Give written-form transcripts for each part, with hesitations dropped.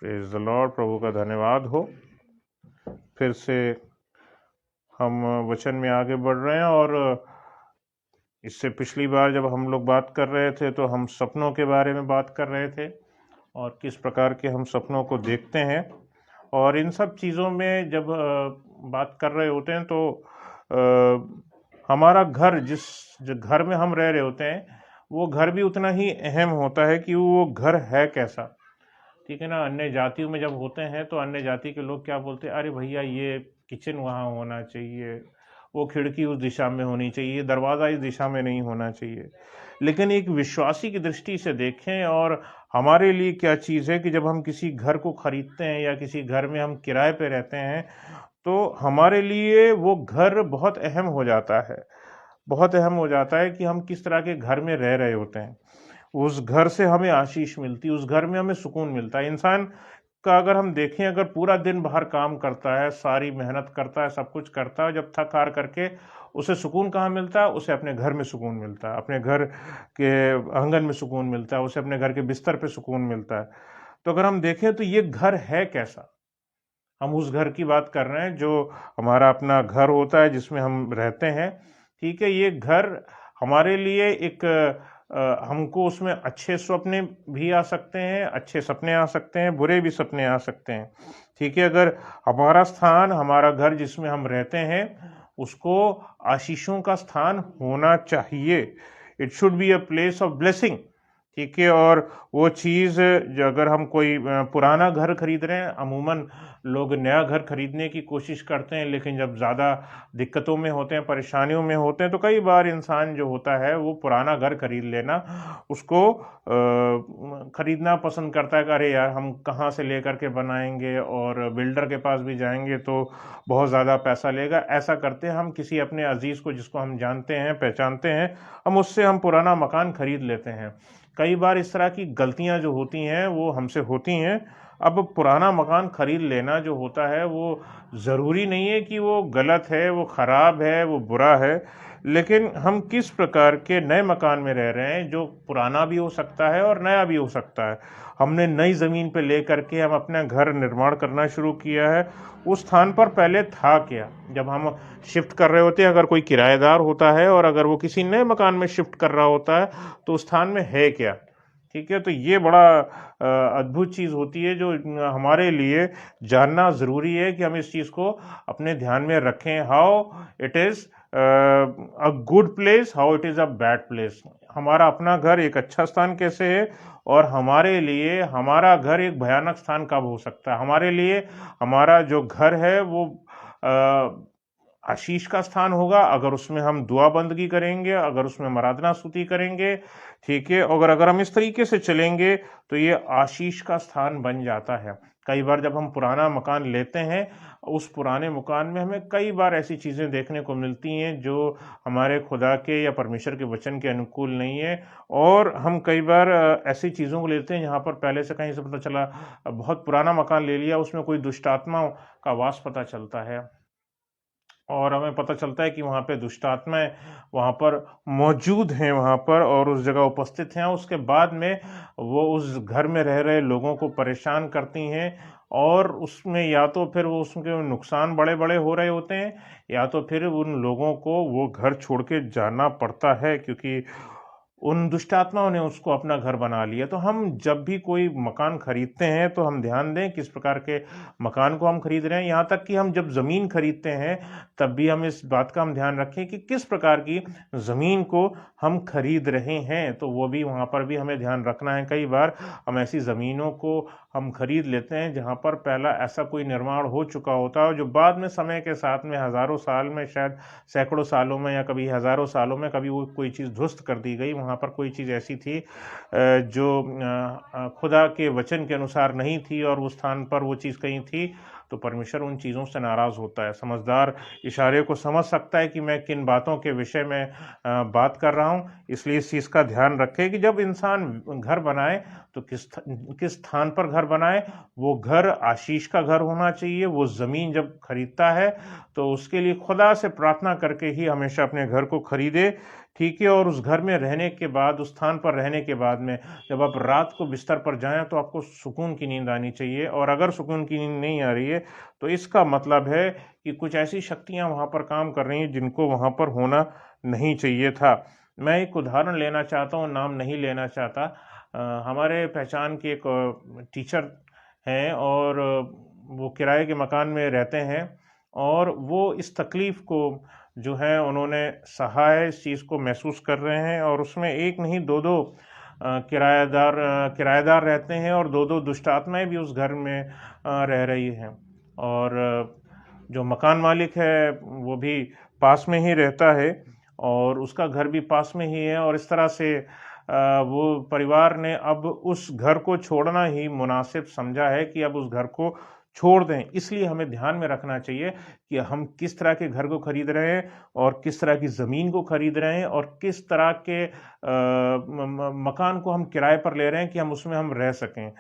Praise the Lord. प्रभु का धन्यवाद हो। फिर से हम वचन में आगे बढ़ रहे हैं और इससे पिछली बार जब हम लोग बात कर रहे थे तो हम सपनों के बारे में बात कर रहे थे और किस प्रकार के हम सपनों को देखते हैं। और इन सब चीज़ों में जब बात कर रहे होते हैं तो हमारा घर, जिस घर में हम रह रहे होते हैं, वो घर भी उतना ही अहम होता है कि वो घर है कैसा। ठीक है ना। अन्य जातियों में जब होते हैं तो अन्य जाति के लोग क्या बोलते हैं, अरे भैया ये किचन वहाँ होना चाहिए, वो खिड़की उस दिशा में होनी चाहिए, दरवाज़ा इस दिशा में नहीं होना चाहिए। लेकिन एक विश्वासी की दृष्टि से देखें और हमारे लिए क्या चीज़ है कि जब हम किसी घर को खरीदते हैं या किसी घर में हम किराए पे रहते हैं तो हमारे लिए वो घर बहुत अहम हो जाता है। बहुत अहम हो जाता है कि हम किस तरह के घर में रह रहे होते हैं। उस घर से हमें आशीष मिलती है, उस घर में हमें सुकून मिलता है। इंसान का अगर हम देखें, अगर पूरा दिन बाहर काम करता है, सारी मेहनत करता है, सब कुछ करता है, जब थक हार करके उसे सुकून कहाँ मिलता है? उसे अपने घर में सुकून मिलता है, अपने घर के आंगन में सुकून मिलता है, उसे अपने घर के बिस्तर पे सुकून मिलता है। तो अगर हम देखें तो ये घर है कैसा? हम उस घर की बात कर रहे हैं जो हमारा अपना घर होता है, जिसमें हम रहते हैं। ठीक है। ये घर हमारे लिए एक हमको उसमें अच्छे सपने भी आ सकते हैं, अच्छे सपने आ सकते हैं, बुरे भी सपने आ सकते हैं। ठीक है। अगर हमारा स्थान, हमारा घर जिसमें हम रहते हैं, उसको आशीषों का स्थान होना चाहिए। It should be a place of blessing. ठीक है। और वो चीज़ जो, अगर हम कोई पुराना घर खरीद रहे हैं, अमूमन लोग नया घर खरीदने की कोशिश करते हैं, लेकिन जब ज़्यादा दिक्कतों में होते हैं, परेशानियों में होते हैं, तो कई बार इंसान जो होता है वो पुराना घर खरीद लेना, उसको खरीदना पसंद करता है कि अरे यार हम कहाँ से लेकर के बनाएंगे, और बिल्डर के पास भी जाएंगे तो बहुत ज़्यादा पैसा लेगा। ऐसा करते हैं हम किसी अपने अजीज़ को, जिसको हम जानते हैं, पहचानते हैं, हम उससे हम पुराना मकान खरीद लेते हैं। कई बार इस तरह की गलतियां जो होती हैं वो हमसे होती हैं। अब पुराना मकान खरीद लेना जो होता है वो ज़रूरी नहीं है कि वो गलत है, वो ख़राब है, वो बुरा है। लेकिन हम किस प्रकार के नए मकान में रह रहे हैं, जो पुराना भी हो सकता है और नया भी हो सकता है। हमने नई ज़मीन पे ले करके हम अपना घर निर्माण करना शुरू किया है। उस स्थान पर पहले था क्या? जब हम शिफ्ट कर रहे होते हैं, अगर कोई किराएदार होता है और अगर वो किसी नए मकान में शिफ्ट कर रहा होता है तो उस स्थान में है क्या? ठीक है। तो ये बड़ा अद्भुत चीज़ होती है जो हमारे लिए जानना ज़रूरी है कि हम इस चीज़ को अपने ध्यान में रखें। How it is a good place, how it is a bad place. हमारा अपना घर एक अच्छा स्थान कैसे है और हमारे लिए हमारा घर एक भयानक स्थान कब हो सकता है। हमारे लिए हमारा जो घर है वो आशीष का स्थान होगा अगर उसमें हम दुआ बंदगी करेंगे, अगर उसमें आराधना स्तुति करेंगे। ठीक है। और अगर हम इस तरीके से चलेंगे तो ये आशीष का स्थान बन जाता है। कई बार जब हम पुराना मकान लेते हैं, उस पुराने मकान में हमें कई बार ऐसी चीज़ें देखने को मिलती हैं जो हमारे खुदा के या परमेश्वर के वचन के अनुकूल नहीं है। और हम कई बार ऐसी चीज़ों को लेते हैं जहाँ पर पहले से कहीं से पता चला, बहुत पुराना मकान ले लिया, उसमें कोई दुष्ट आत्माओं का वास पता चलता है और हमें पता चलता है कि वहाँ पे दुष्ट आत्माएं वहाँ पर मौजूद हैं वहाँ पर और उस जगह उपस्थित हैं। उसके बाद में वो उस घर में रह रहे लोगों को परेशान करती हैं और उसमें या तो फिर वो उसके नुकसान बड़े बड़े हो रहे होते हैं, या तो फिर उन लोगों को वो घर छोड़ के जाना पड़ता है, क्योंकि उन दुष्ट आत्माओं ने उसको अपना घर बना लिया। तो हम जब भी कोई मकान खरीदते हैं तो हम ध्यान दें किस प्रकार के मकान को हम खरीद रहे हैं। यहाँ तक कि हम जब ज़मीन खरीदते हैं तब भी हम इस बात का हम ध्यान रखें कि किस प्रकार की ज़मीन को हम खरीद रहे हैं, तो वो भी वहाँ पर भी हमें ध्यान रखना है। कई बार हम ऐसी ज़मीनों को हम खरीद लेते हैं जहाँ पर पहला ऐसा कोई निर्माण हो चुका होता है, जो बाद में समय के साथ में हज़ारों साल में, शायद सैकड़ों सालों में या कभी हज़ारों सालों में, कभी वो कोई चीज़ ध्वस्त कर दी गई। वहाँ पर कोई चीज़ ऐसी थी जो खुदा के वचन के अनुसार नहीं थी और उस स्थान पर वो चीज़ कहीं थी तो परमेश्वर उन चीज़ों से नाराज़ होता है। समझदार इशारे को समझ सकता है कि मैं किन बातों के विषय में बात कर रहा हूँ, इसलिए इस चीज़ का ध्यान रखें कि जब इंसान घर बनाए तो किस स्थान पर घर बनाए। वो घर आशीष का घर होना चाहिए। वो ज़मीन जब खरीदता है तो उसके लिए खुदा से प्रार्थना करके ही हमेशा अपने घर को खरीदे, ठीक है। और उस घर में रहने के बाद, उस स्थान पर रहने के बाद में जब आप रात को बिस्तर पर जाएं तो आपको सुकून की नींद आनी चाहिए। और अगर सुकून की नींद नहीं आ रही है तो इसका मतलब है कि कुछ ऐसी शक्तियां वहां पर काम कर रही हैं जिनको वहां पर होना नहीं चाहिए था। मैं एक उदाहरण लेना चाहता हूँ, नाम नहीं लेना चाहता। हमारे पहचान के एक टीचर हैं और वो किराए के मकान में रहते हैं और वो इस तकलीफ़ को जो है उन्होंने सहा है, इस चीज़ को महसूस कर रहे हैं। और उसमें एक नहीं दो किराएदार रहते हैं और दो दुष्ट आत्माएं भी उस घर में रह रही हैं। और जो मकान मालिक है वो भी पास में ही रहता है और उसका घर भी पास में ही है। और इस तरह से वो परिवार ने अब उस घर को छोड़ना ही मुनासिब समझा है कि अब उस घर को छोड़ दें। इसलिए हमें ध्यान में रखना चाहिए कि हम किस तरह के घर को खरीद रहे हैं और किस तरह की ज़मीन को खरीद रहे हैं और किस तरह के मकान को हम किराए पर ले रहे हैं कि हम उसमें हम रह सकें।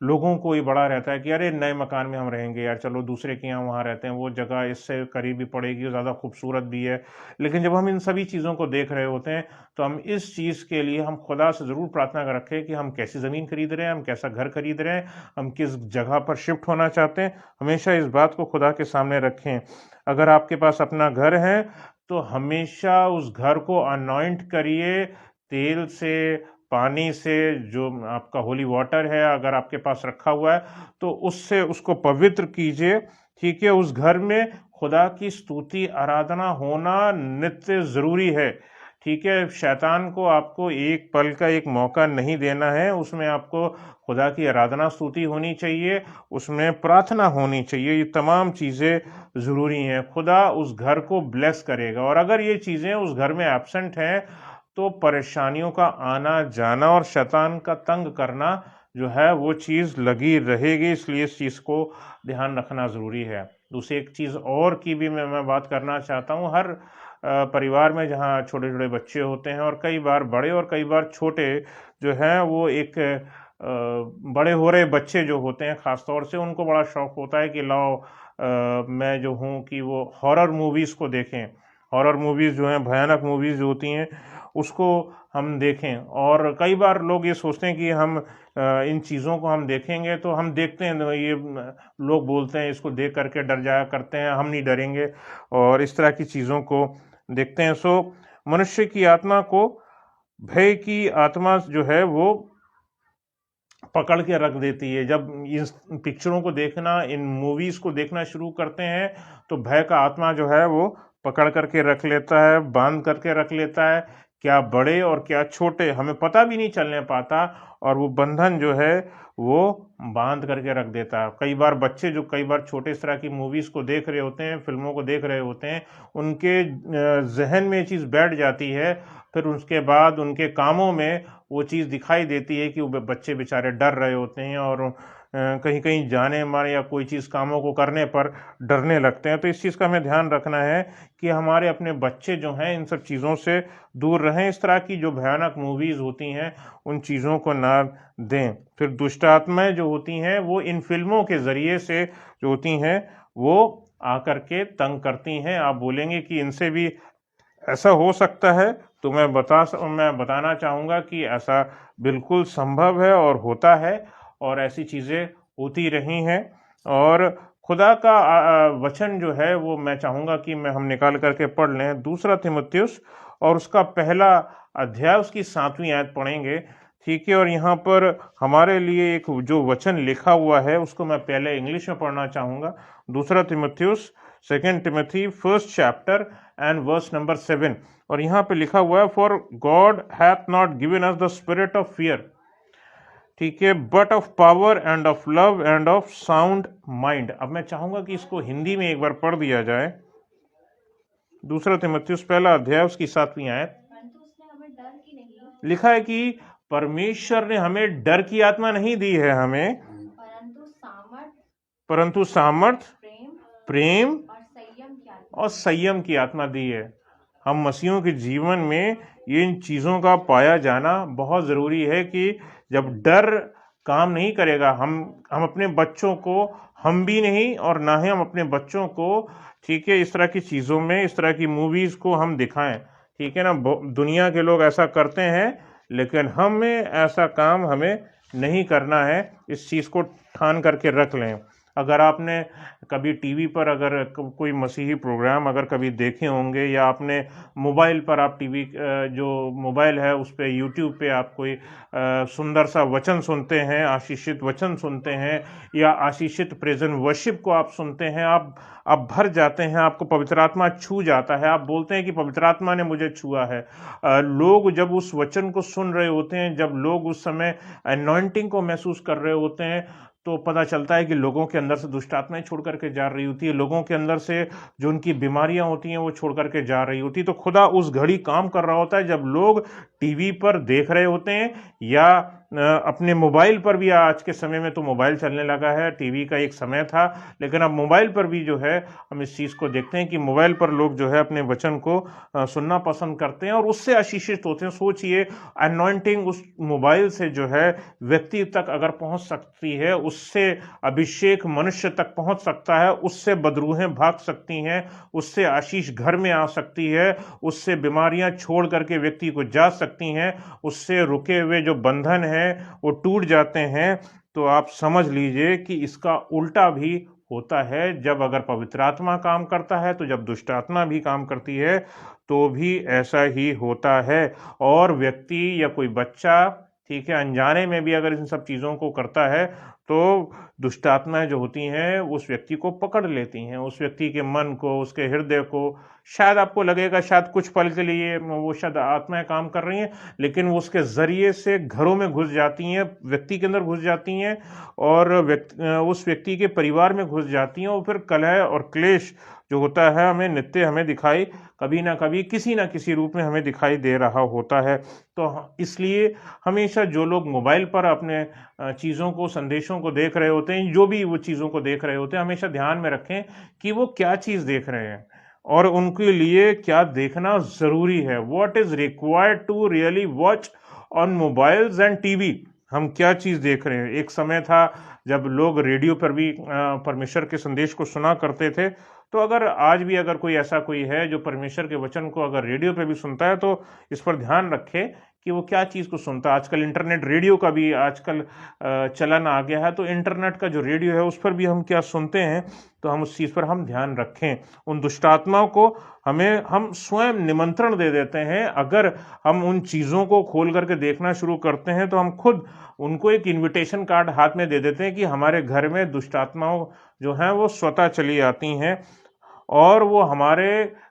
लोगों को ये बड़ा रहता है कि अरे नए मकान में हम रहेंगे यार, चलो दूसरे के यहाँ वहाँ रहते हैं, वो जगह इससे करीबी पड़ेगी, ज़्यादा खूबसूरत भी है। लेकिन जब हम इन सभी चीज़ों को देख रहे होते हैं तो हम इस चीज़ के लिए हम खुदा से ज़रूर प्रार्थना कर रखें कि हम कैसी ज़मीन खरीद रहे हैं, हम कैसा घर खरीद रहे हैं, हम किस जगह पर शिफ्ट होना चाहते हैं। हमेशा इस बात को खुदा के सामने रखें। अगर आपके पास अपना घर है तो हमेशा उस घर को अनॉइंट करिए तेल से, पानी से। जो आपका होली वाटर है अगर आपके पास रखा हुआ है तो उससे उसको पवित्र कीजिए, ठीक है। उस घर में खुदा की स्तुति आराधना होना नित्य ज़रूरी है, ठीक है। शैतान को आपको एक पल का एक मौका नहीं देना है। उसमें आपको खुदा की आराधना स्तुति होनी चाहिए, उसमें प्रार्थना होनी चाहिए। ये तमाम चीज़ें ज़रूरी हैं। खुदा उस घर को ब्लेस करेगा। और अगर ये चीज़ें उस घर में एब्सेंट हैं तो परेशानियों का आना जाना और शैतान का तंग करना जो है वो चीज़ लगी रहेगी। इसलिए इस चीज़ को ध्यान रखना ज़रूरी है। दूसरी एक चीज़ और की भी मैं बात करना चाहता हूँ। हर परिवार में जहाँ छोटे छोटे बच्चे होते हैं और कई बार बड़े और कई बार छोटे जो हैं वो एक बड़े हो रहे बच्चे जो होते हैं ख़ास तौर से उनको बड़ा शौक़ होता है कि लाओ मैं जो हूँ कि वो हॉरर मूवीज़ को देखें। हॉरर मूवीज़ जो हैं, भयानक मूवीज़ जो होती हैं उसको हम देखें। और कई बार लोग ये सोचते हैं कि हम इन चीज़ों को हम देखेंगे तो हम देखते हैं तो ये लोग बोलते हैं इसको देख करके डर जाया करते हैं, हम नहीं डरेंगे और इस तरह की चीज़ों को देखते हैं। सो मनुष्य की आत्मा को भय की आत्मा जो है वो पकड़ के रख देती है। जब इस पिक्चरों को देखना, इन मूवीज़ को देखना शुरू करते हैं तो भय का आत्मा जो है वो पकड़ करके रख लेता है, बांध करके रख लेता है। क्या बड़े और क्या छोटे हमें पता भी नहीं चलने पाता और वो बंधन जो है वो बांध करके रख देता है। कई बार बच्चे जो कई बार छोटे इस तरह की मूवीज़ को देख रहे होते हैं, फिल्मों को देख रहे होते हैं, उनके जहन में ये चीज़ बैठ जाती है। फिर उसके बाद उनके कामों में वो चीज़ दिखाई देती है कि वो बच्चे बेचारे डर रहे होते हैं और कहीं कहीं जाने माने या कोई चीज़ कामों को करने पर डरने लगते हैं। तो इस चीज़ का हमें ध्यान रखना है कि हमारे अपने बच्चे जो हैं इन सब चीज़ों से दूर रहें। इस तरह की जो भयानक मूवीज़ होती हैं उन चीज़ों को ना दें। फिर दुष्ट आत्माएं जो होती हैं वो इन फिल्मों के ज़रिए से जो होती हैं वो आकर के तंग करती हैं। आप बोलेंगे कि इनसे भी ऐसा हो सकता है, तो मैं बताना चाहूँगा कि ऐसा बिल्कुल संभव है और होता है और ऐसी चीज़ें होती रही हैं। और खुदा का वचन जो है वो मैं चाहूँगा कि हम निकाल करके पढ़ लें। दूसरा तीमुथियुस और उसका पहला अध्याय उसकी 7वीं आयत पढ़ेंगे, ठीक है। और यहाँ पर हमारे लिए एक जो वचन लिखा हुआ है उसको मैं पहले इंग्लिश में पढ़ना चाहूँगा। दूसरा तीमुथियुस 2 Timothy 1st chapter and verse number 7। और यहाँ पे लिखा हुआ है, for God hath not given us the spirit of fear, ठीक है, but of power end of love end of sound mind. अब मैं चाहूंगा कि इसको हिंदी में एक बार पढ़ दिया जाए। दूसरा तीमुथियुस पहला अध्याय उसकी 7वीं आयत। लिखा है कि परमेश्वर ने हमें डर की आत्मा नहीं दी है हमें, परंतु सामर्थ, प्रेम और संयम की आत्मा दी है। हम मसीहों के जीवन में इन चीज़ों का पाया जाना बहुत ज़रूरी है कि जब डर काम नहीं करेगा, हम अपने बच्चों को, हम भी नहीं और ना ही हम अपने बच्चों को, ठीक है, इस तरह की चीज़ों में, इस तरह की मूवीज़ को हम दिखाएं, ठीक है ना। दुनिया के लोग ऐसा करते हैं, लेकिन हमें ऐसा काम हमें नहीं करना है। इस चीज़ को ठान करके रख लें। अगर आपने कभी टीवी पर अगर कोई मसीही प्रोग्राम अगर कभी देखे होंगे, या आपने मोबाइल पर, आप टीवी जो मोबाइल है उस पर यूट्यूब पे आप कोई सुंदर सा वचन सुनते हैं, आशीषित वचन सुनते हैं, या आशीषित प्रेजेंट वर्शिप को आप सुनते हैं, आप भर जाते हैं, आपको पवित्र आत्मा छू जाता है, आप बोलते हैं कि पवित्र आत्मा ने मुझे छुआ है। लोग जब उस वचन को सुन रहे होते हैं, जब लोग उस समय अनॉइंटिंग को महसूस कर रहे होते हैं, तो पता चलता है कि लोगों के अंदर से दुष्ट आत्माएं छोड़ करके जा रही होती है, लोगों के अंदर से जो उनकी बीमारियां होती हैं वो छोड़ करके जा रही होती है। तो खुदा उस घड़ी काम कर रहा होता है जब लोग टीवी पर देख रहे होते हैं, या अपने मोबाइल पर भी। आज के समय में तो मोबाइल चलने लगा है, टीवी का एक समय था, लेकिन अब मोबाइल पर भी जो है हम इस चीज़ को देखते हैं कि मोबाइल पर लोग जो है अपने वचन को सुनना पसंद करते हैं और उससे आशीषित होते हैं। सोचिए, अनॉइंटिंग उस मोबाइल से जो है व्यक्ति तक अगर पहुंच सकती है, उससे अभिषेक मनुष्य तक पहुंच सकता है, उससे बदरूहें भाग सकती हैं, उससे आशीष घर में आ सकती है, उससे बीमारियां छोड़ करके व्यक्ति को जा सकती हैं, उससे रुके हुए जो बंधन है वो टूट जाते हैं। तो आप समझ लीजिए कि इसका उल्टा भी होता है। जब अगर पवित्र आत्मा काम करता है, तो जब दुष्ट आत्मा भी काम करती है तो भी ऐसा ही होता है। और व्यक्ति या कोई बच्चा, ठीक है, अनजाने में भी अगर इन सब चीज़ों को करता है, तो दुष्ट आत्माएं जो होती हैं उस व्यक्ति को पकड़ लेती हैं, उस व्यक्ति के मन को, उसके हृदय को। शायद आपको लगेगा शायद कुछ पल के लिए वो शायद आत्माएं काम कर रही हैं, लेकिन वो उसके ज़रिए से घरों में घुस जाती हैं, व्यक्ति के अंदर घुस जाती हैं, और उस व्यक्ति के परिवार में घुस जाती हैं, और फिर कलह और क्लेश जो होता है हमें नित्य हमें दिखाई, कभी ना कभी किसी ना किसी रूप में हमें दिखाई दे रहा होता है। तो इसलिए हमेशा जो लोग मोबाइल पर अपने चीज़ों को, संदेशों को देख रहे होते हैं, जो भी वो चीज़ों को देख रहे होते हैं, हमेशा ध्यान में रखें कि वो क्या चीज़ देख रहे हैं और उनके लिए क्या देखना ज़रूरी है। What is required to really watch on mobiles and TV. हम क्या चीज़ देख रहे हैं। एक समय था जब लोग रेडियो पर भी परमेश्वर के संदेश को सुना करते थे। तो अगर आज भी अगर कोई ऐसा कोई है जो परमेश्वर के वचन को अगर रेडियो पे भी सुनता है, तो इस पर ध्यान रखे कि वो क्या चीज़ को सुनता है। आजकल इंटरनेट रेडियो का भी आजकल चलन आ गया है, तो इंटरनेट का जो रेडियो है उस पर भी हम क्या सुनते हैं, तो हम उस चीज़ पर हम ध्यान रखें। उन दुष्टात्माओं को हम स्वयं निमंत्रण दे देते हैं। अगर हम उन चीज़ों को खोल करके देखना शुरू करते हैं, तो हम खुद उनको एक इनविटेशन कार्ड हाथ में दे देते हैं कि हमारे घर में दुष्टात्माओं जो हैं वो स्वतः चली आती हैं, और वो हमारे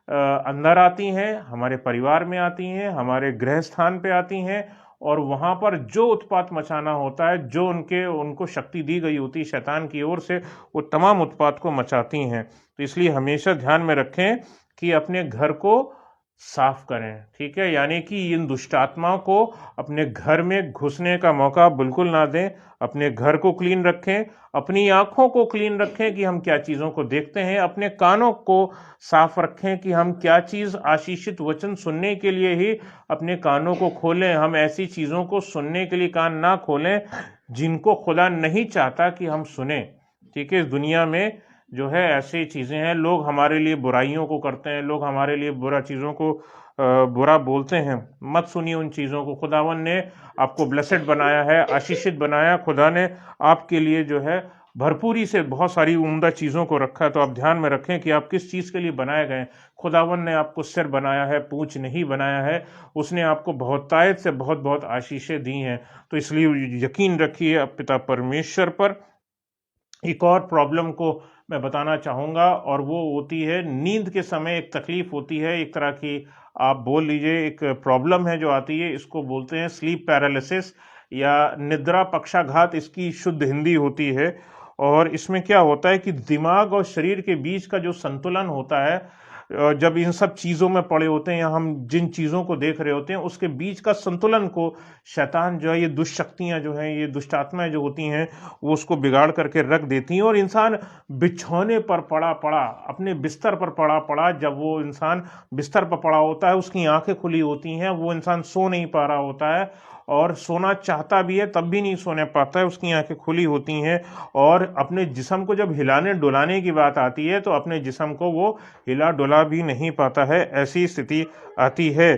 अंदर आती हैं, हमारे परिवार में आती हैं, हमारे गृह स्थान पे आती हैं, और वहाँ पर जो उत्पात मचाना होता है, जो उनको शक्ति दी गई होती है शैतान की ओर से, वो तमाम उत्पात को मचाती हैं। तो इसलिए हमेशा ध्यान में रखें कि अपने घर को साफ करें, ठीक है, यानी कि इन दुष्ट आत्माओं को अपने घर में घुसने का मौका बिल्कुल ना दें। अपने घर को क्लीन रखें, अपनी आंखों को क्लीन रखें कि हम क्या चीज़ों को देखते हैं, अपने कानों को साफ रखें कि हम क्या चीज़, आशीषित वचन सुनने के लिए ही अपने कानों को खोलें। हम ऐसी चीज़ों को सुनने के लिए कान ना खोलें जिनको खुदा नहीं चाहता कि हम सुने, ठीक है। इस दुनिया में जो है ऐसी चीज़ें हैं, लोग हमारे लिए बुराइयों को करते हैं, लोग हमारे लिए बुरा चीज़ों को बुरा बोलते हैं। मत सुनिए उन चीज़ों को। खुदावन ने आपको ब्लेसेड बनाया है, आशीषित बनाया। खुदा ने आपके लिए जो है भरपूरी से बहुत सारी उम्दा चीज़ों को रखा है। तो आप ध्यान में रखें कि आप किस चीज़ के लिए बनाए गए। खुदावन ने आपको सिर बनाया है, पूंछ नहीं बनाया है। उसने आपको बहुतायत से बहुत बहुत आशीषें दी हैं। तो इसलिए यकीन रखिए पिता परमेश्वर पर। एक और प्रॉब्लम को मैं बताना चाहूँगा, और वो होती है नींद के समय एक तकलीफ होती है, एक तरह की आप बोल लीजिए एक प्रॉब्लम है जो आती है। इसको बोलते हैं स्लीप पैरालिसिस या निद्रा पक्षाघात, इसकी शुद्ध हिंदी होती है। और इसमें क्या होता है कि दिमाग और शरीर के बीच का जो संतुलन होता है, जब इन सब चीज़ों में पड़े होते हैं या हम जिन चीज़ों को देख रहे होते हैं उसके बीच का संतुलन को शैतान जो है, ये दुष्शक्तियाँ जो हैं, ये दुष्ट आत्माएं जो होती हैं, वो उसको बिगाड़ करके रख देती हैं और इंसान बिछौने पर पड़ा पड़ा, अपने बिस्तर पर पड़ा पड़ा, जब वो इंसान बिस्तर पर पड़ा होता है, उसकी आंखें खुली होती हैं, वो इंसान सो नहीं पा रहा होता है और सोना चाहता भी है तब भी नहीं सोने पाता है, उसकी आंखें खुली होती हैं और अपने जिस्म को जब हिलाने डुलाने की बात आती है तो अपने जिस्म को वो हिला डुला भी नहीं पाता है, ऐसी स्थिति आती है।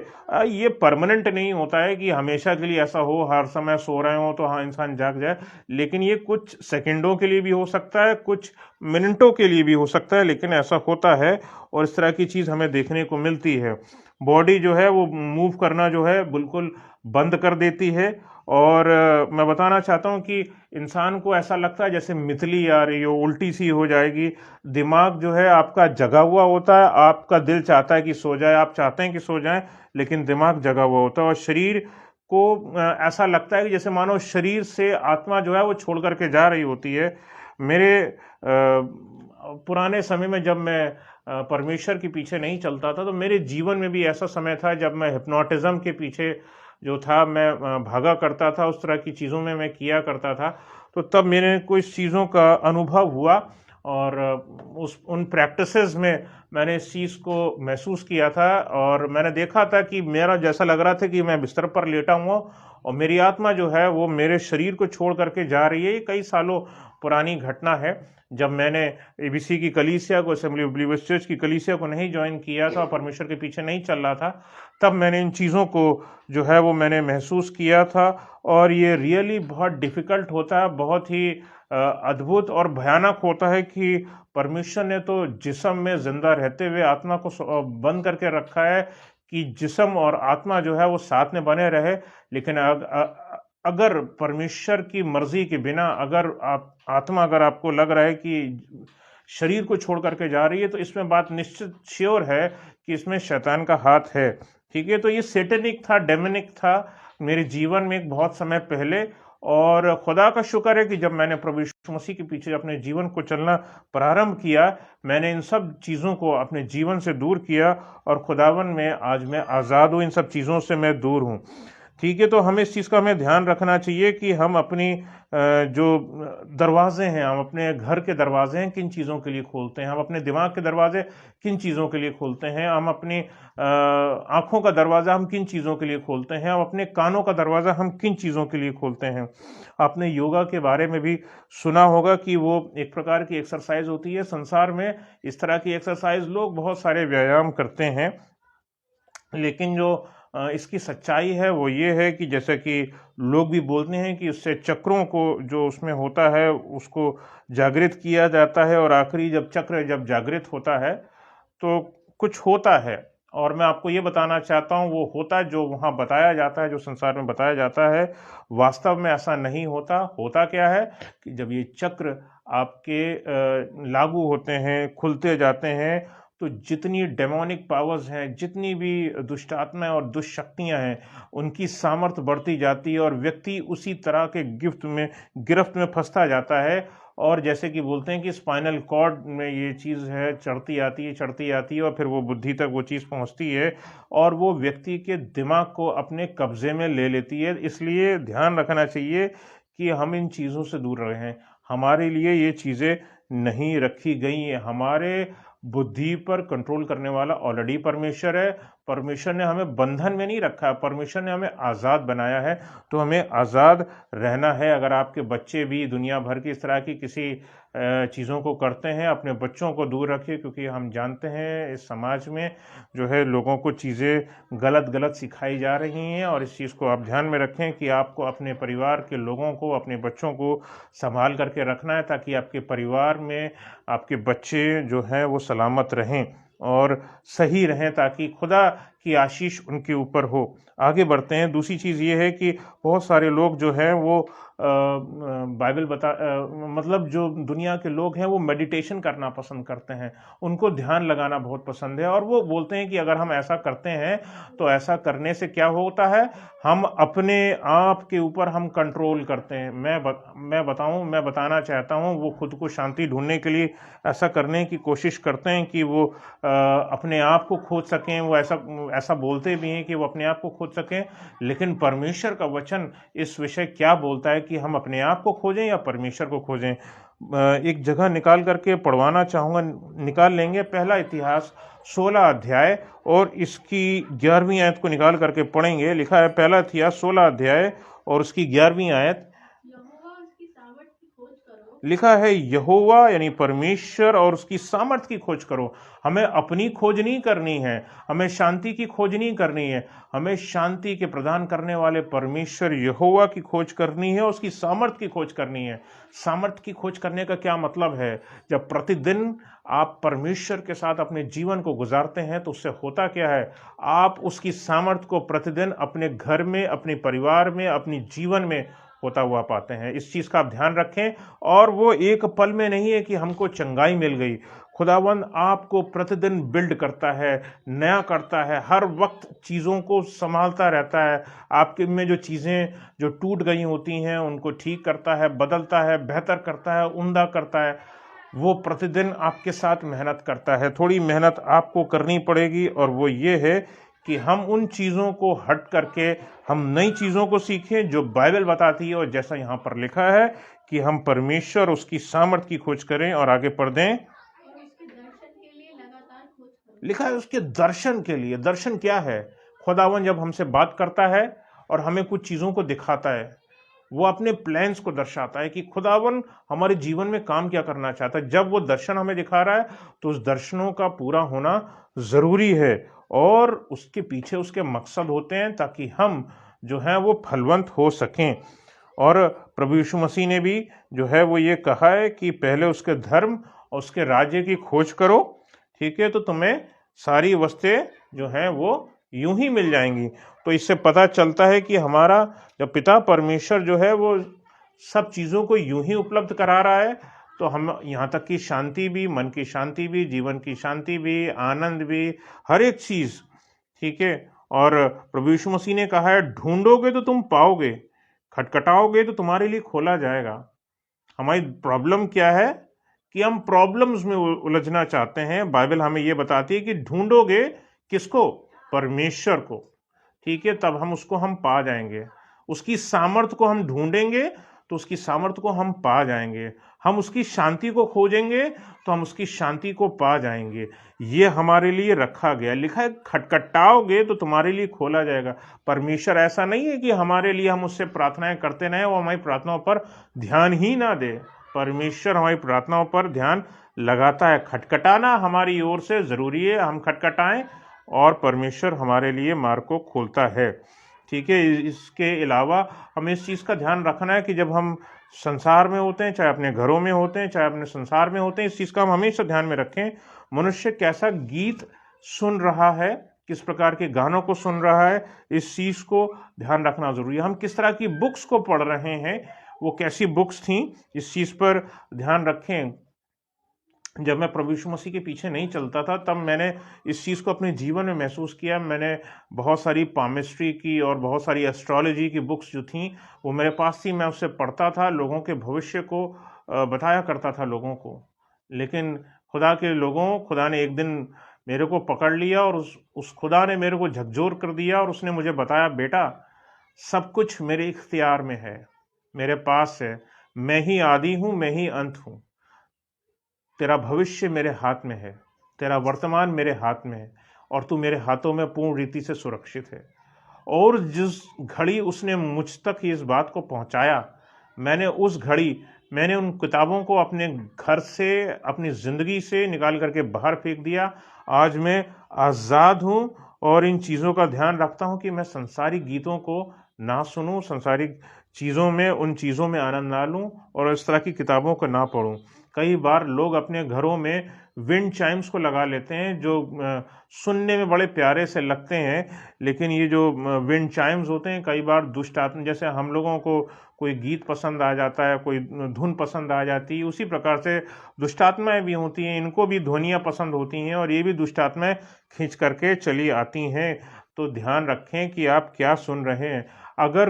ये परमानेंट नहीं होता है कि हमेशा के लिए ऐसा हो, हर समय सो रहे हो तो हाँ इंसान जाग जाए, लेकिन ये कुछ सेकंडों के लिए भी हो सकता है, कुछ मिनटों के लिए भी हो सकता है, लेकिन ऐसा होता है और इस तरह की चीज़ हमें देखने को मिलती है। बॉडी जो है वो मूव करना जो है बिल्कुल बंद कर देती है और मैं बताना चाहता हूँ कि इंसान को ऐसा लगता है जैसे मितली आ रही हो, उल्टी सी हो जाएगी। दिमाग जो है आपका जगा हुआ होता है, आपका दिल चाहता है कि सो जाए, आप चाहते हैं कि सो जाएं, लेकिन दिमाग जगा हुआ होता है और शरीर को ऐसा लगता है कि जैसे मानो शरीर से आत्मा जो है वो छोड़ करके जा रही होती है। मेरे पुराने समय में जब मैं परमेश्वर के पीछे नहीं चलता था तो मेरे जीवन में भी ऐसा समय था जब मैं हिप्नोटिज्म के पीछे जो था मैं भागा करता था, उस तरह की चीज़ों में मैं किया करता था। तो तब मेरे को इस चीज़ों का अनुभव हुआ और उस उन प्रैक्टिसेस में मैंने इस चीज़ को महसूस किया था और मैंने देखा था कि मेरा जैसा लग रहा था कि मैं बिस्तर पर लेटा हुआ और मेरी आत्मा जो है वो मेरे शरीर को छोड़ करके जा रही है। ये कई सालों पुरानी घटना है। जब मैंने एबीसी की कलीसिया को, असेंबली ऑफ बिलीवर्स चर्च की कलीसिया को नहीं ज्वाइन किया था, परमेश्वर के पीछे नहीं चल रहा था, तब मैंने इन चीज़ों को जो है वो मैंने महसूस किया था और ये रियली बहुत डिफ़िकल्ट होता है, बहुत ही अद्भुत और भयानक होता है कि परमेश्वर ने तो जिस्म में ज़िंदा रहते हुए आत्मा को बंद करके रखा है कि जिस्म और आत्मा जो है वो साथ में बने रहे। लेकिन अगर परमेश्वर की मर्जी के बिना अगर आप आत्मा अगर आपको लग रहा है कि शरीर को छोड़ करके जा रही है तो इसमें बात निश्चित श्योर है कि इसमें शैतान का हाथ है। ठीक है, तो ये सेटेनिक था, डेमोनिक था मेरे जीवन में एक बहुत समय पहले और खुदा का शुक्र है कि जब मैंने प्रभु यीशु मसीह के पीछे अपने जीवन को चलना प्रारंभ किया, मैंने इन सब चीज़ों को अपने जीवन से दूर किया और खुदावन में आज मैं आज़ाद हूँ, इन सब चीज़ों से मैं दूर हूँ। ठीक है, तो हमें इस चीज़ का हमें ध्यान रखना चाहिए कि हम अपनी जो दरवाजे हैं, हम अपने घर के दरवाजे हैं किन चीज़ों के लिए खोलते हैं, हम अपने दिमाग के दरवाजे किन चीज़ों के लिए खोलते हैं, हम अपनी आँखों का दरवाज़ा हम किन चीज़ों के लिए खोलते हैं, हम अपने कानों का दरवाज़ा हम किन चीज़ों के लिए खोलते हैं। आपने योगा के बारे में भी सुना होगा कि वो एक प्रकार की एक्सरसाइज होती है। संसार में इस तरह की एक्सरसाइज लोग बहुत सारे व्यायाम करते हैं, लेकिन जो इसकी सच्चाई है वो ये है कि जैसे कि लोग भी बोलते हैं कि उससे चक्रों को जो उसमें होता है उसको जागृत किया जाता है और आखिरी जब चक्र जब जागृत होता है तो कुछ होता है। और मैं आपको ये बताना चाहता हूँ वो होता जो वहाँ बताया जाता है, जो संसार में बताया जाता है, वास्तव में ऐसा नहीं होता। होता क्या है कि जब ये चक्र आपके लागू होते हैं, खुलते जाते हैं, तो जितनी डेमोनिक पावर्स हैं, जितनी भी दुष्ट आत्माएं और दुष्ट शक्तियां हैं, उनकी सामर्थ्य बढ़ती जाती है और व्यक्ति उसी तरह के गिरफ्त में फंसता जाता है। और जैसे कि बोलते हैं कि स्पाइनल कॉर्ड में ये चीज़ है, चढ़ती आती है और फिर वो बुद्धि तक वो चीज़ पहुंचती है और वो व्यक्ति के दिमाग को अपने कब्जे में ले लेती है। इसलिए ध्यान रखना चाहिए कि हम इन चीज़ों से दूर रहें। हमारे लिए ये चीज़ें नहीं रखी गई हैं। हमारे बुद्धि पर कंट्रोल करने वाला ऑलरेडी परमेश्वर है। परमेश्वर ने हमें बंधन में नहीं रखा है, परमेश्वर ने हमें आज़ाद बनाया है, तो हमें आज़ाद रहना है। अगर आपके बच्चे भी दुनिया भर की इस तरह की किसी चीज़ों को करते हैं, अपने बच्चों को दूर रखिए, क्योंकि हम जानते हैं इस समाज में जो है लोगों को चीज़ें गलत गलत सिखाई जा रही हैं और इस चीज़ को आप ध्यान में रखें कि आपको अपने परिवार के लोगों को, अपने बच्चों को संभाल करके रखना है ताकि आपके परिवार में आपके बच्चे जो हैं वो सलामत रहें और सही रहें, ताकि खुदा की आशीष उनके ऊपर हो। आगे बढ़ते हैं। दूसरी चीज़ ये है कि बहुत सारे लोग जो हैं वो बाइबल मतलब जो दुनिया के लोग हैं वो मेडिटेशन करना पसंद करते हैं, उनको ध्यान लगाना बहुत पसंद है, और वो बोलते हैं कि अगर हम ऐसा करते हैं तो ऐसा करने से क्या होता है, हम अपने आप के ऊपर हम कंट्रोल करते हैं। मैं बताना चाहता हूँ, वो खुद को शांति ढूंढने के लिए ऐसा करने की कोशिश करते हैं कि वो अपने आप को खोज सकें। वो ऐसा ऐसा बोलते भी हैं कि वो अपने आप को खोज सकें, लेकिन परमेश्वर का वचन इस विषय क्या बोलता है कि हम अपने आप को खोजें या परमेश्वर को खोजें। एक जगह निकाल करके पढ़वाना चाहूँगा, निकाल लेंगे। पहला इतिहास 16 अध्याय और इसकी 11वीं आयत को निकाल करके पढ़ेंगे। लिखा है पहला इतिहास 16 अध्याय और उसकी 11वीं आयत। लिखा है यहोवा यानी परमेश्वर और उसकी सामर्थ की खोज करो। हमें अपनी खोज नहीं करनी है, हमें शांति की खोज नहीं करनी है, हमें शांति के प्रदान करने वाले परमेश्वर यहोवा की खोज करनी है, उसकी सामर्थ की खोज करनी है। सामर्थ की खोज करने का क्या मतलब है? जब प्रतिदिन आप परमेश्वर के साथ अपने जीवन को गुजारते हैं तो उससे होता क्या है, आप उसकी सामर्थ को प्रतिदिन अपने घर में, अपने परिवार में, अपनी जीवन में होता हुआ पाते हैं। इस चीज़ का आप ध्यान रखें। और वो एक पल में नहीं है कि हमको चंगाई मिल गई। खुदावंद आपको प्रतिदिन बिल्ड करता है, नया करता है, हर वक्त चीज़ों को संभालता रहता है। आपके में जो चीज़ें जो टूट गई होती हैं उनको ठीक करता है, बदलता है, बेहतर करता है, उम्दा करता है। वो प्रतिदिन आपके साथ मेहनत करता है। थोड़ी मेहनत आपको करनी पड़ेगी, और वो ये है कि हम उन चीज़ों को हट करके हम नई चीज़ों को सीखें जो बाइबल बताती है। और जैसा यहाँ पर लिखा है कि हम परमेश्वर उसकी सामर्थ की खोज करें। और आगे पढ़ दें। लिखा है उसके दर्शन के लिए। दर्शन क्या है? खुदावन जब हमसे बात करता है और हमें कुछ चीज़ों को दिखाता है, वो अपने प्लान्स को दर्शाता है कि खुदावन हमारे जीवन में काम क्या करना चाहता है। जब वो दर्शन हमें दिखा रहा है तो उस दर्शनों का पूरा होना ज़रूरी है, और उसके पीछे उसके मकसद होते हैं ताकि हम जो हैं वो फलवंत हो सकें। और प्रभु यीशु मसीह ने भी जो है वो ये कहा है कि पहले उसके धर्म और उसके राज्य की खोज करो, ठीक है, तो तुम्हें सारी वस्तुएं जो हैं वो यूं ही मिल जाएंगी। तो इससे पता चलता है कि हमारा जब पिता परमेश्वर जो है वो सब चीज़ों को यूं ही उपलब्ध करा रहा है, तो हम यहाँ तक कि शांति भी, मन की शांति भी, जीवन की शांति भी, आनंद भी, हर एक चीज़, ठीक है। और प्रभु यीशु मसीह ने कहा है ढूंढोगे तो तुम पाओगे, खटखटाओगे तो तुम्हारे लिए खोला जाएगा। हमारी प्रॉब्लम क्या है कि हम प्रॉब्लम्स में उलझना चाहते हैं। बाइबल हमें यह बताती है कि ढूंढोगे किसको? परमेश्वर को, ठीक है, तब हम उसको हम पा जाएंगे। उसकी सामर्थ को हम ढूंढेंगे तो उसकी सामर्थ को हम पा जाएंगे। हम उसकी शांति को खोजेंगे तो हम उसकी शांति को पा जाएंगे। ये हमारे लिए रखा गया। लिखा है खटखटाओगे तो तुम्हारे लिए खोला जाएगा। परमेश्वर ऐसा नहीं है कि हमारे लिए हम उससे प्रार्थनाएं करते रहें, वो हमारी प्रार्थनाओं पर ध्यान ही ना दे। परमेश्वर हमारी प्रार्थनाओं पर ध्यान लगाता है। खटखटाना हमारी ओर से ज़रूरी है, हम खटखटाएं और परमेश्वर हमारे लिए मार्ग को खोलता है, ठीक है। इसके अलावा हमें इस चीज़ का ध्यान रखना है कि जब हम संसार में होते हैं, चाहे अपने घरों में होते हैं, चाहे अपने संसार में होते हैं, इस चीज़ का हम हमेशा ध्यान में रखें। मनुष्य कैसा गीत सुन रहा है, किस प्रकार के गानों को सुन रहा है, इस चीज़ को ध्यान रखना ज़रूरी है। हम किस तरह की बुक्स को पढ़ रहे हैं, वो कैसी बुक्स थी, इस चीज़ पर ध्यान रखें। जब मैं प्रभु यीशु मसीह के पीछे नहीं चलता था तब मैंने इस चीज़ को अपने जीवन में महसूस किया। मैंने बहुत सारी पामिस्ट्री की और बहुत सारी एस्ट्रोलॉजी की बुक्स जो थी वो मेरे पास थी, मैं उससे पढ़ता था, लोगों के भविष्य को बताया करता था लोगों को। लेकिन खुदा ने एक दिन मेरे को पकड़ लिया और उस खुदा ने मेरे को झकझोर कर दिया और उसने मुझे बताया, बेटा सब कुछ मेरे इख्तियार में है, मेरे पास है, मैं ही आदि हूँ, मैं ही अंत हूँ। तेरा भविष्य मेरे हाथ में है, तेरा वर्तमान मेरे हाथ में है, और तू मेरे हाथों में पूर्ण रीति से सुरक्षित है। और जिस घड़ी उसने मुझ तक इस बात को पहुंचाया, मैंने उस घड़ी मैंने उन किताबों को अपने घर से, अपनी ज़िंदगी से निकाल करके बाहर फेंक दिया। आज मैं आज़ाद हूँ और इन चीज़ों का ध्यान रखता हूँ कि मैं संसारिक गीतों को ना सुनूं, संसारिक चीज़ों में, उन चीज़ों में आनंद ना लूं और इस तरह की किताबों को ना पढूं। कई बार लोग अपने घरों में विंड चाइम्स को लगा लेते हैं जो सुनने में बड़े प्यारे से लगते हैं, लेकिन ये जो विंड चाइम्स होते हैं कई बार दुष्ट आत्मा, जैसे हम लोगों को कोई गीत पसंद आ जाता है, कोई धुन पसंद आ जाती है, उसी प्रकार से दुष्ट आत्माएं भी होती हैं, इनको भी ध्वनियाँ पसंद होती हैं और ये भी दुष्ट आत्माएं खींच करके चली आती हैं। तो ध्यान रखें कि आप क्या सुन रहे हैं। अगर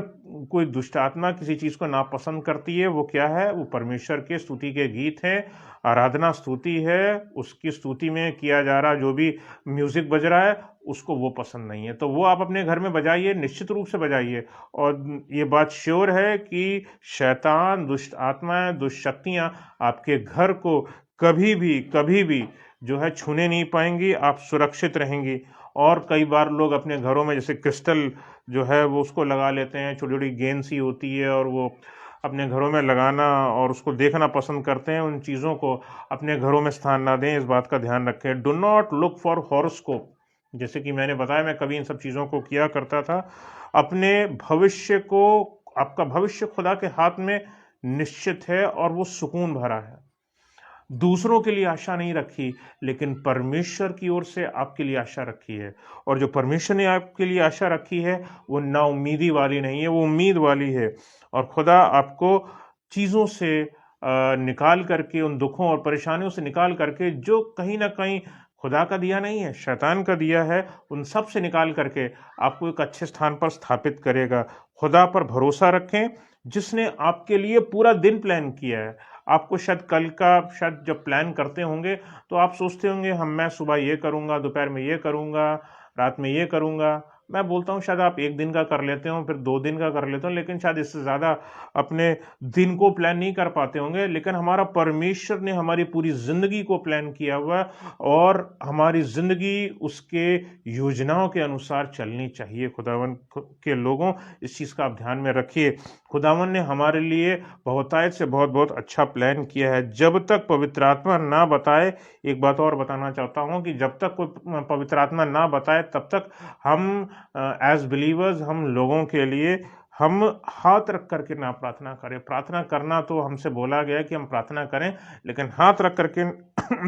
कोई दुष्ट आत्मा किसी चीज़ को नापसंद करती है, वो क्या है? वो परमेश्वर के स्तुति के गीत हैं, आराधना स्तुति है, उसकी स्तुति में किया जा रहा जो भी म्यूज़िक बज रहा है उसको वो पसंद नहीं है। तो वो आप अपने घर में बजाइए, निश्चित रूप से बजाइए। और ये बात श्योर है कि शैतान, दुष्ट आत्माएं, दुष्ट शक्तियाँ आपके घर को कभी भी जो है छूने नहीं पाएंगी, आप सुरक्षित रहेंगी। और कई बार लोग अपने घरों में जैसे क्रिस्टल जो है वो उसको लगा लेते हैं, छोटी छोटी गेंद सी होती है और वो अपने घरों में लगाना और उसको देखना पसंद करते हैं। उन चीज़ों को अपने घरों में स्थान ना दें, इस बात का ध्यान रखें। Do not look for horoscope, जैसे कि मैंने बताया मैं कभी इन सब चीज़ों को किया करता था। अपने भविष्य को, आपका भविष्य खुदा के हाथ में निश्चित है और वो सुकून भरा है। दूसरों के लिए आशा नहीं रखी, लेकिन परमेश्वर की ओर से आपके लिए आशा रखी है। और जो परमेश्वर ने आपके लिए आशा रखी है वो ना उम्मीदी वाली नहीं है, वो उम्मीद वाली है। और खुदा आपको चीज़ों से निकाल करके, उन दुखों और परेशानियों से निकाल करके, जो कहीं ना कहीं खुदा का दिया नहीं है, शैतान का दिया है, उन सब से निकाल करके आपको एक अच्छे स्थान पर स्थापित करेगा। खुदा पर भरोसा रखें, जिसने आपके लिए पूरा दिन प्लान किया है। आपको शायद कल का, शायद जब प्लान करते होंगे तो आप सोचते होंगे मैं सुबह ये करूँगा, दोपहर में ये करूँगा, रात में ये करूँगा। मैं बोलता हूँ शायद आप 1 दिन का कर लेते हो, फिर 2 दिन का कर लेते हो, लेकिन शायद इससे ज़्यादा अपने दिन को प्लान नहीं कर पाते होंगे। लेकिन हमारा परमेश्वर ने हमारी पूरी ज़िंदगी को प्लान किया हुआ है और हमारी ज़िंदगी उसके योजनाओं के अनुसार चलनी चाहिए। खुदावन के लोगों, इस चीज़ का आप ध्यान में रखिए। खुदावन ने हमारे लिए बहुतायत से बहुत बहुत अच्छा प्लान किया है। जब तक पवित्र आत्मा ना बताए, एक बात और बताना चाहता हूँ कि जब तक कोई पवित्र आत्मा ना बताए तब तक हम एज बिलीवर्स, हम लोगों के लिए हम हाथ रख करके ना प्रार्थना करें। प्रार्थना करना तो हमसे बोला गया है कि हम प्रार्थना करें, लेकिन हाथ रख करके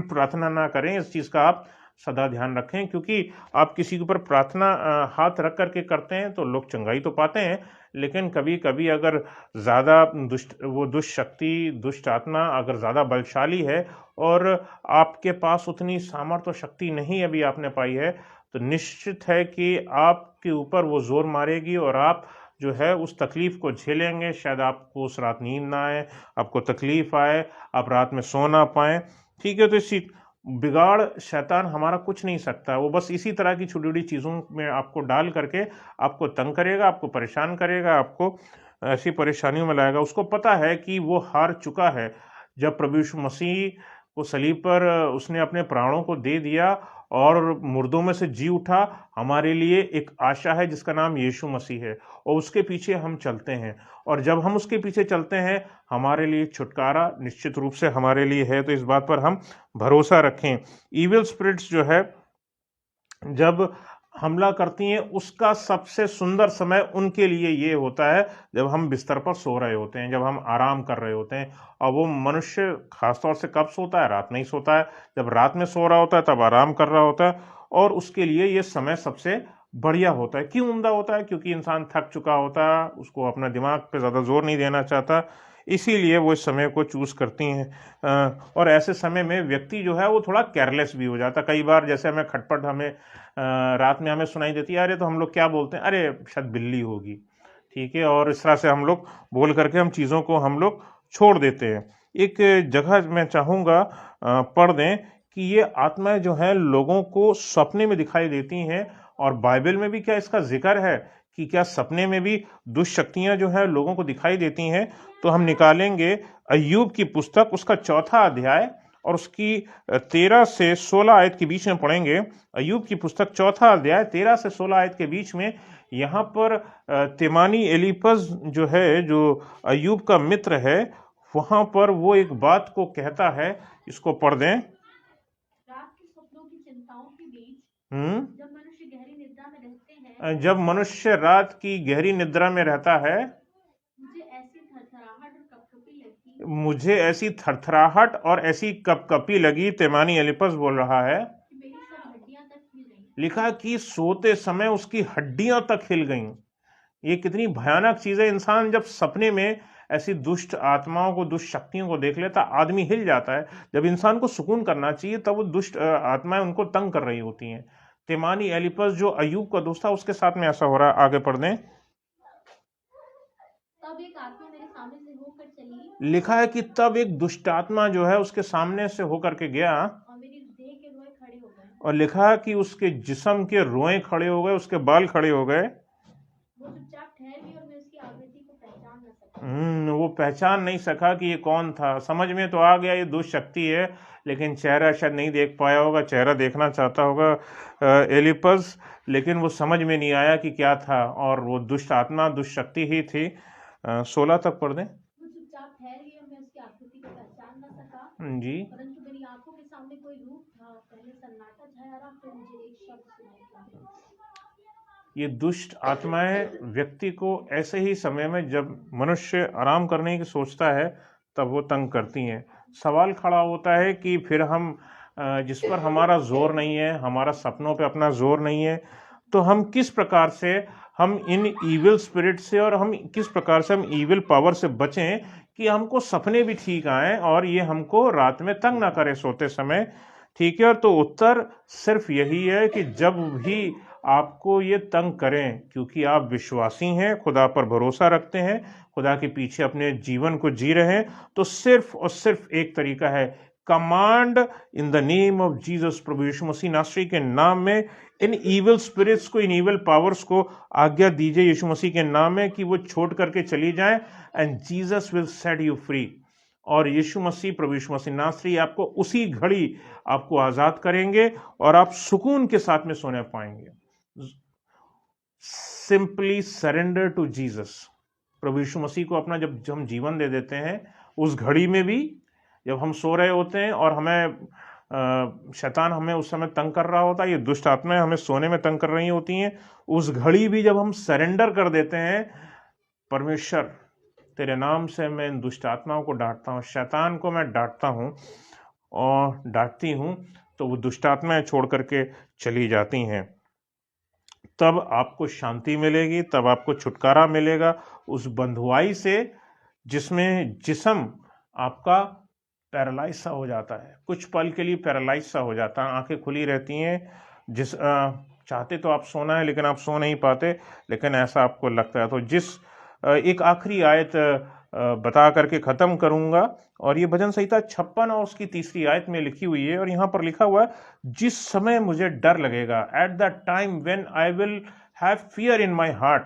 प्रार्थना ना करें। इस चीज़ का आप सदा ध्यान रखें, क्योंकि आप किसी के ऊपर प्रार्थना हाथ रख करके करते हैं तो लोग चंगाई तो पाते हैं, लेकिन कभी कभी अगर ज़्यादा दुष्ट शक्ति, दुष्ट आत्मा अगर ज़्यादा बलशाली है और आपके पास उतनी सामर्थ्य और शक्ति नहीं अभी आपने पाई है, तो निश्चित है कि आपके ऊपर वो जोर मारेगी और आप जो है उस तकलीफ को झेलेंगे। शायद आपको उस रात नींद ना आए, आपको तकलीफ आए, आप रात में सो ना पाए। ठीक है, तो इसी बिगाड़ शैतान हमारा कुछ नहीं सकता, वो बस इसी तरह की छोटी छोटी चीज़ों में आपको डाल करके आपको तंग करेगा, आपको परेशान करेगा, आपको ऐसी परेशानियों में लाएगा। उसको पता है कि वो हार चुका है। जब प्रभु यीशु मसीह को सलीब पर उसने अपने प्राणों को दे दिया और मुर्दों में से जी उठा, हमारे लिए एक आशा है जिसका नाम यीशु मसीह है और उसके पीछे हम चलते हैं। और जब हम उसके पीछे चलते हैं, हमारे लिए छुटकारा निश्चित रूप से हमारे लिए है। तो इस बात पर हम भरोसा रखें। इविल स्पिरिट्स जो है जब हमला करती हैं, उसका सबसे सुंदर समय उनके लिए ये होता है जब हम बिस्तर पर सो रहे होते हैं, जब हम आराम कर रहे होते हैं। और वो मनुष्य खासतौर से कब सोता है? रात में ही सोता है। जब रात में सो रहा होता है तब आराम कर रहा होता है, और उसके लिए ये समय सबसे बढ़िया होता है। क्यों उम्दा होता है? क्योंकि इंसान थक चुका होता है, उसको अपना दिमाग पे ज़्यादा जोर नहीं देना चाहता, इसीलिए वो इस समय को चूज़ करती हैं। और ऐसे समय में व्यक्ति जो है वो थोड़ा केयरलेस भी हो जाता है। कई बार जैसे हमें खटपट हमें रात में हमें सुनाई देती है, अरे तो हम लोग क्या बोलते हैं, अरे शायद बिल्ली होगी। ठीक है, और इस तरह से हम लोग बोल करके हम चीज़ों को हम लोग छोड़ देते हैं। एक जगह मैं चाहूँगा पढ़ दें कि ये आत्माएं जो हैं लोगों को सपने में दिखाई देती हैं, और बाइबल में भी क्या इसका जिक्र है कि क्या सपने में भी दुष्ट शक्तियां जो हैं लोगों को दिखाई देती हैं। तो हम निकालेंगे अय्यूब की पुस्तक, उसका 4था अध्याय और उसकी 13 से 16 आयत के बीच में पढ़ेंगे। अय्यूब की पुस्तक 4था अध्याय 13 से 16 आयत के बीच में यहाँ पर तेमानी एलीपज जो है, जो अय्यूब का मित्र है, वहां पर वो एक बात को कहता है। इसको पढ़ दें। रात के सपनों की चिंताओं के बीच जब मनुष्य गहरी निद्रा में रहते हैं, जब मनुष्य रात की गहरी निद्रा में रहता है, मुझे ऐसी थरथराहट और कपकपी लगती मुझे ऐसी थरथराहट और ऐसी कपकपी लगी, तेमानी एलिपस बोल रहा है, कि मेरी सब हड्डियां तक हिल गईं। लिखा कि सोते समय उसकी हड्डियां तक हिल गईं। ये कितनी भयानक चीज है। इंसान जब सपने में ऐसी दुष्ट आत्माओं को, दुष्ट शक्तियों को देख लेता, आदमी हिल जाता है। जब इंसान को सुकून करना चाहिए तब वो दुष्ट आत्माएं उनको तंग कर रही होती हैं। तेमानी एलिपस जो अयूब का दोस्त था, उसके साथ में ऐसा हो रहा है। आगे पढ़ दें। तब एक आत्मा मेरे सामने से होकर चली लिखा है कि तब एक दुष्ट आत्मा जो है उसके सामने से होकर के गया, और मेरी देह के रोए खड़े हो गए। और लिखा है कि उसके जिस्म के रोए खड़े हो गए, उसके बाल खड़े हो गए। वो चुपचाप ठहर गई और मैं उसकी आकृति को पहचान न सका। वो पहचान नहीं सका कि ये कौन था। समझ में तो आ गया ये दुष्ट शक्ति है, लेकिन चेहरा शायद नहीं देख पाया होगा। चेहरा देखना चाहता होगा एलिपस, लेकिन वो समझ में नहीं आया कि क्या था। और वो दुष्ट आत्मा, दुष्ट शक्ति ही थी। 16 तक पढ़ दें। वो चुपचाप ठहर गई और मैं उसकी आकृति को पहचान न सका, जी। परंतु मेरी आंखों के सामने कोई रूप था। पहले सन्नाटा छाया रहा, फिर मुझे एक शब्द सुनाई दिया। ये दुष्ट आत्माएं व्यक्ति को ऐसे ही समय में, जब मनुष्य आराम करने की सोचता है, तब वो तंग करती हैं। सवाल खड़ा होता है कि फिर हम जिस पर हमारा जोर नहीं है, हमारा सपनों पे अपना जोर नहीं है, तो हम किस प्रकार से हम इन ईविल स्पिरिट से, और हम किस प्रकार से हम ईविल पावर से बचें कि हमको सपने भी ठीक आए और ये हमको रात में तंग ना करे सोते समय। ठीक है, तो उत्तर सिर्फ यही है कि जब भी आपको ये तंग करें, क्योंकि आप विश्वासी हैं, खुदा पर भरोसा रखते हैं, खुदा के पीछे अपने जीवन को जी रहे हैं, तो सिर्फ और सिर्फ एक तरीका है, command in the name of Jesus, प्रभु यीशु मसीह नासरी के नाम में इन इविल स्पिरिट्स को, इन इविल पावर्स को आज्ञा दीजिए यीशु मसीह के नाम में कि वो छोड़ करके चली जाएं, and Jesus will set you free. और यीशु मसीह, प्रभु यीशु मसीह नासरी आपको उसी घड़ी आपको आजाद करेंगे और आप सुकून के साथ में सोने पाएंगे। Simply surrender to Jesus. प्रभु यीशु मसीह को अपना जब हम जीवन दे देते हैं, उस घड़ी में भी जब हम सो रहे होते हैं और हमें शैतान हमें उस समय तंग कर रहा होता है, ये दुष्ट आत्माएं हमें सोने में तंग कर रही होती हैं, उस घड़ी भी जब हम सरेंडर कर देते हैं, परमेश्वर तेरे नाम से मैं इन दुष्ट आत्माओं को डांटता हूँ, शैतान को मैं डांटता हूँ और डांटती हूँ, तो वो दुष्ट आत्माएं छोड़ करके चली जाती हैं। तब आपको शांति मिलेगी, तब आपको छुटकारा मिलेगा उस बंधुआई से जिसमें जिस्म आपका पैरालाइज सा हो जाता है, कुछ पल के लिए पैरालाइज सा हो जाता है, आंखें खुली रहती हैं, चाहते तो आप सोना है लेकिन आप सो नहीं पाते, लेकिन ऐसा आपको लगता है। तो एक आखिरी आयत बता करके ख़त्म करूंगा, और ये भजन संहिता 56 और उसकी 3री आयत में लिखी हुई है, और यहाँ पर लिखा हुआ है, जिस समय मुझे डर लगेगा, at the time when I will have fear in my heart.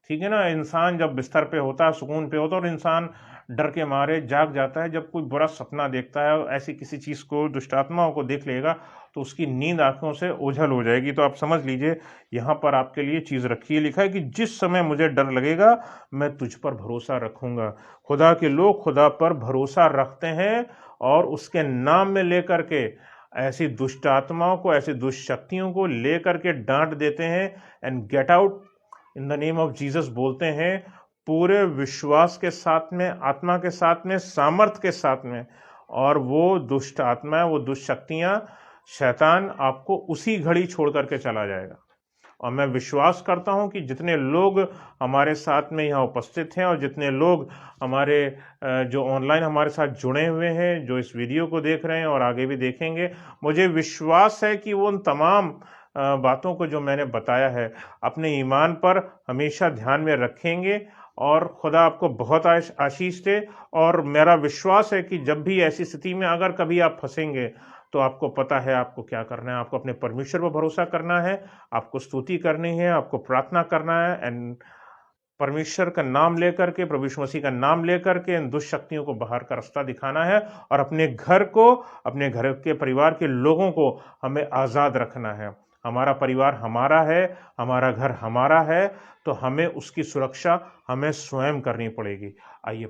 ठीक है ना, इंसान जब बिस्तर पे होता है, सुकून पे होता है, और इंसान डर के मारे जाग जाता है जब कोई बुरा सपना देखता है, ऐसी किसी चीज़ को, दुष्टात्माओं को देख लेगा, तो उसकी नींद आंखों से ओझल हो जाएगी। तो आप समझ लीजिए, यहाँ पर आपके लिए चीज़ रखी है, लिखा है कि जिस समय मुझे डर लगेगा मैं तुझ पर भरोसा रखूंगा। खुदा के लोग खुदा पर भरोसा रखते हैं और उसके नाम में लेकर के ऐसी दुष्ट आत्माओं को, ऐसी दुष्ट शक्तियों को लेकर के डांट देते हैं, and get out in the name of Jesus बोलते हैं, पूरे विश्वास के साथ में, आत्मा के साथ में, सामर्थ के साथ में। और वो दुष्ट आत्मा, वो दुष्ट शक्तियां, शैतान आपको उसी घड़ी छोड़ करके चला जाएगा। और मैं विश्वास करता हूं कि जितने लोग हमारे साथ में यहाँ उपस्थित हैं, और जितने लोग हमारे जो ऑनलाइन हमारे साथ जुड़े हुए हैं, जो इस वीडियो को देख रहे हैं और आगे भी देखेंगे, मुझे विश्वास है कि वो उन तमाम बातों को जो मैंने बताया है अपने ईमान पर हमेशा ध्यान में रखेंगे, और खुदा आपको बहुत आशीष दे। और मेरा विश्वास है कि जब भी ऐसी स्थिति में अगर कभी आप फंसेंगे, तो आपको पता है आपको क्या करना है। आपको अपने परमेश्वर पर भरोसा करना है, आपको स्तुति करनी है, आपको प्रार्थना करना है, एंड परमेश्वर का नाम लेकर के, प्रभु यीशु मसीह का नाम लेकर के इन दुष्ट शक्तियों को बाहर का रास्ता दिखाना है, और अपने घर को, अपने घर के परिवार के लोगों को हमें आज़ाद रखना है। हमारा परिवार हमारा है, हमारा घर हमारा है, तो हमें उसकी सुरक्षा हमें स्वयं करनी पड़ेगी। आइए